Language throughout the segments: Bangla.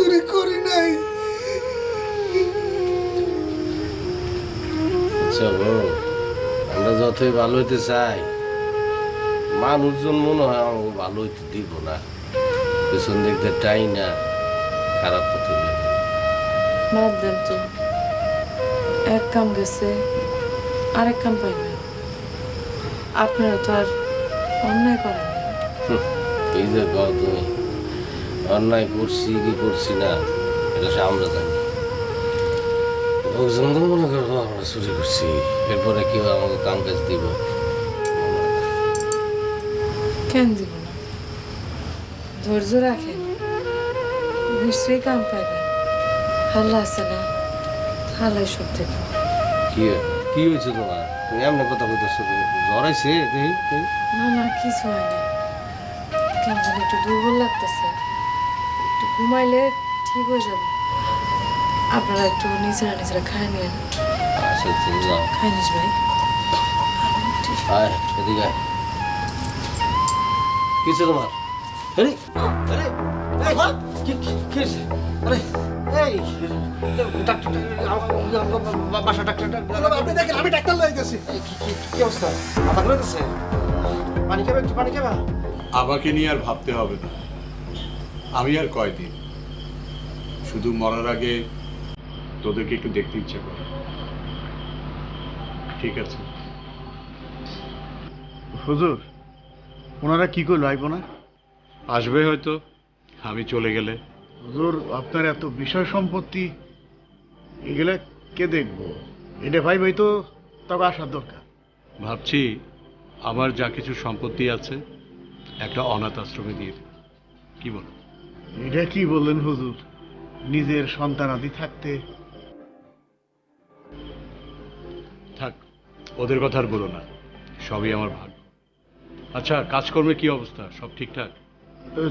চুরি করি নাই। আচ্ছা বউ, আমরা যতই ভালো হইতে চাই মানুষজন মনে হয় আমাকে ভালো হইতে দিব না, পেছন দিক দিয়ে টাই না খারাপ পথে নেবে। বাদ দেন তো, এক কাম গেছে আরেক কাম পাইবেন। আপনারা তো আর অন্যায় করেন না। এই যে কও তুমি, অন্যায় করছি কি করছি না এটা সে আমরা জানি। লোকজন তো মনে করবো আমরা চুরি করছি, এরপরে কেউ আমাকে কাম কাজ দিব? কেন দিব না? ধৈর্য রাখেন, নিশ্চয়ই কাম পাইবেন। আল্লাহ আছে না, আল্লাহ সব দেব। কি কি হয়েছে তোমার? তুমি এমন কথা বলতেছো, জ্বর আইছে? না না, কিছু হয় না। কেন জানি একটু দুর্বল লাগতেছে, একটু ঘুমাইলে ঠিক হয়ে যাবে। আপনারা একটু নিজেরা নিজেরা খায় নিন। আচ্ছা তুমি যাও। খাই নিস ভাই। আয় এদিকে আয়। কিছু তোমার? আরে আরে এই কি কি হয়েছে? আরে এই ডাক্তার, বাসা ডাক্তার। আপনি দেখেন আমি ডাক্তার লাগাইতেছি। কি অবস্থা? মাথা ঘুরে গেছে? পানি খাবে? একটু পানি খাবা? আমাকে নিয়ে আর ভাবতে হবে না। আমি আর কয়দিন, শুধু মরার আগে তোদেরকে একটু দেখতে ইচ্ছা করে। ঠিক আছে? হুজুর, ওনারা কি করলো আইব না? আসবে হয়তো আমি চলে গেলে। হুজুর, আপনার এত বিষয় সম্পত্তি, এগুলা কে দেখবো? এটা ভাই ভাই তো তবে আসার দরকার। ভাবছি আমার যা কিছু সম্পত্তি আছে একটা অনাথ আশ্রমে দিয়ে দেব। কি বলো? এটা কি বললেন হুজুর? নিজের সন্তানাদি থাকতে। থাক, ওদের কথা আর বলো না, সবই আমার ভাগ্য। আচ্ছা, কাজকর্মের কি অবস্থা? সব ঠিকঠাক?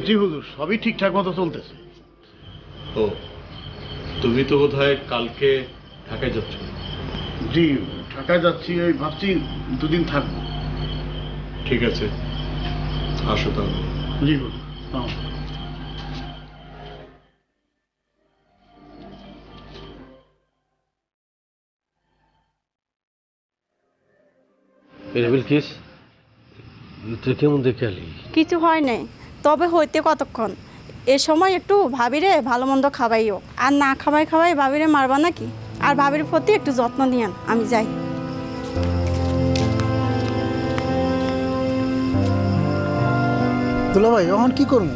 জি হুজুর, সবই ঠিকঠাক মতো চলতেছে। ও, তুমি তো বোধহয় কালকে ঢাকায় যাচ্ছ। জি, ঢাকায় যাচ্ছি, ওই ভাবছি দুদিন থাকবো। ঠিক আছে, আসো তাহলে। জি হুজুর। বিলকিস, তুই কেমন দেখে আলি? কিছু হয় নাই, তবে হইতে কতক্ষণ। এ সময় একটু ভাবিরে ভালো মন্দ খাওয়াইও, আর না খাওয়াই খাওয়াই ভাবিরে মারবা নাকি? আর ভাবির প্রতি একটু যত্ন নিয়ান। আমি যাই। দুলা ভাই এখন কি করবো?